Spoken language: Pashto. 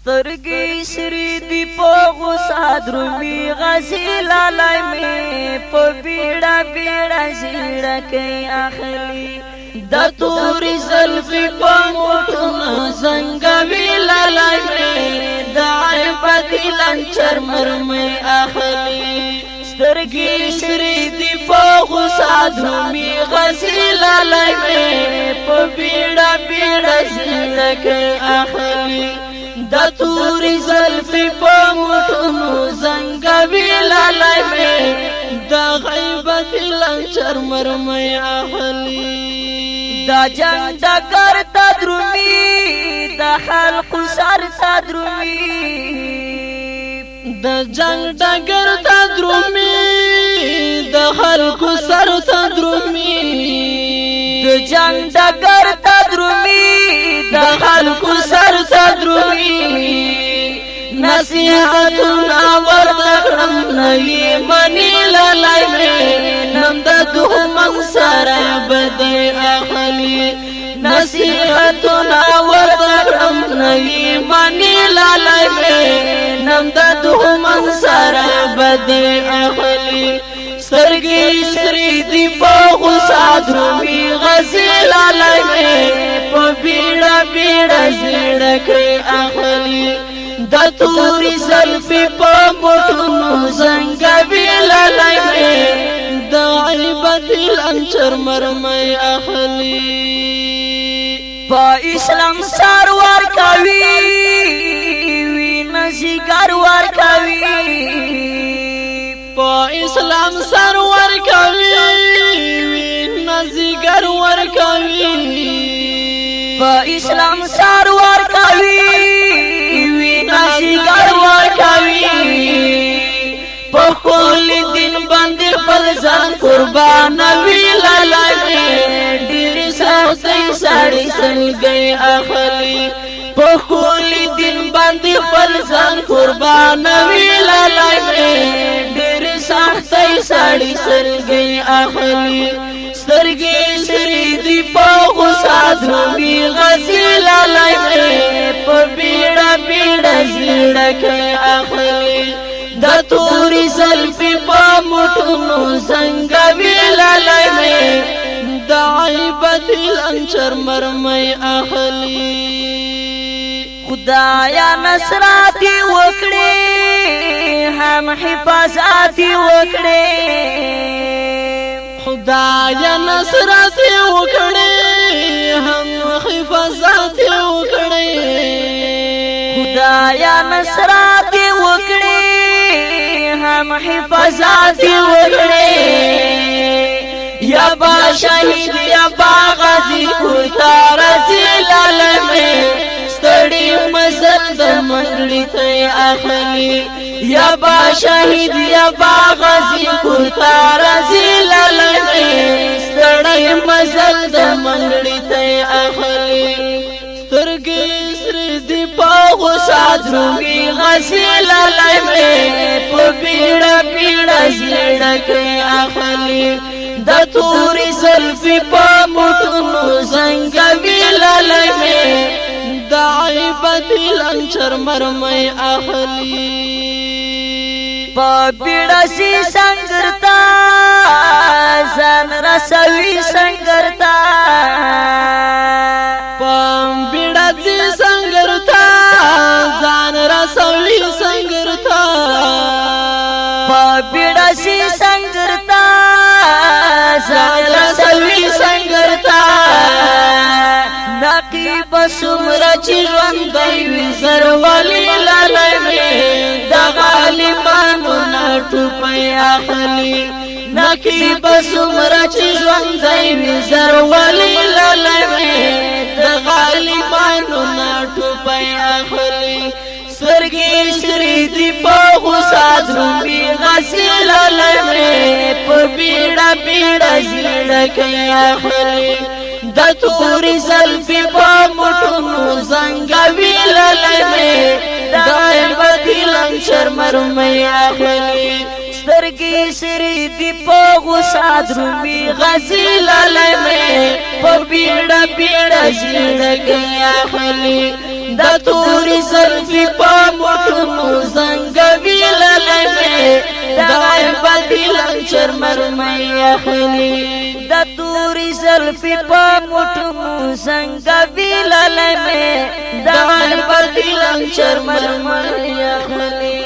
سترګې سری دی په غوسه درومي غزي لالی مې په بیړه بیړه زړه کې اخلي د تورې زلفې په موټونه زنګوي لالی مې د عیبت لنچر مرمۍ اخلي سترګې سری دی په غوسه درومي غزي لالی مې په بیړه بیړه زړه کې اخلي د تورې زلفې په موټونو زنګوي لالی مې د غیبت لنچر مرمۍ اخلي دا جنګ ډګر ته درومي د خلقو سر ته درومي د جنګ ډګر ته درومي د خلقو سر ته درومي د جنګ ډګر ته درومي د خلقو سر ته درومي نصیحتونه ورته کړم نه یې مني لالی مې نن د دښمن سره بدۍ اخلي نصیحتونه ورته کړم نه یې مني لالی مې نن د دښمن سره بدۍ اخلي سترګې سرې دي په غوسه درومي غزي لالی مې په بیړه بیړه زړه کې اخلي د تورې زلفې په موټونو زنګوي لالی مې د عیبت لنچر مرمۍ اخلي په اسلام سر ورکوي وینه ځیګر ورکوي په اسلام سر ورکوي وینه ځیګر ورکوي په اسلام سر ورکوي وینه ځیګر ورکوي په خپل دین باندې خپل ځان قربانوي لالی مې ډېرې سختۍ سړی سلګۍ اخلي په خپل دین باندې خپل ځان قربانوي لالی مې ډېرې سختۍ سړی سلګۍ اخلي سترګې سرې دي په غوسه درومي غزي لالی مې په بیړه بیړه زړه کې اخلي د تورې زلفې په موټونو زنګوي لالی مې د عیبت لنچر مرمۍ اخلي خدایا نصراتي وکړې هم حفاظاتي وکړې خدایا نصراتي وکړې هم حفاظاتي وکړې خدایا نصراتي وکړې هم حفاظاتي وکړې یا با شهید یا با غازی کورتا رضی لالی مې ستړي مزل د منګړي ته اخلي یا با شهید یا با غازی کورتا رضی لالی مې ستړي مزل د منګړي ته اخلي سترګې سرې دي په غوسه درومي غزي لالی مې په بیړه بیړه زړه کې اخلي د تورې زلفې په موټونو زنګوي لالی مې د عیبت لنچر مرمۍ اخلي په بیړه سي سنګر ته ځان رسوي سنګر ته په بیړه سي سنګر ته ځان رسوي سنګر ته په بیړه سي سنګر ته ځان رسوي سنګر ته نقیب څومره چې ژوندی وي زرولي لالی مې د غالمانو نه ټوپۍ اخلي نقیب څومره چې ژوندی وي زرولي لالی مې د غالمانو نه ټوپۍ اخلي سترګې سرې دي په غوسه درومي غزي لالی مې په بیړه بیړه زړه کې اخلي د تورې زلفې په موټونو زنګوي لالی مې د عیبت لنچر مرمۍ اخلي سترګې سرې دي په غوسه درومي غزي لالی مې په بیړه بیړه زړه کې اخلي د توري زلفي په موټو مو زنګوي للمې د غیبت لنچر مرمۍ اخلي د توري زلفي په موټو مو زنګوي للمې د غیبت لنچر مرمۍ اخلي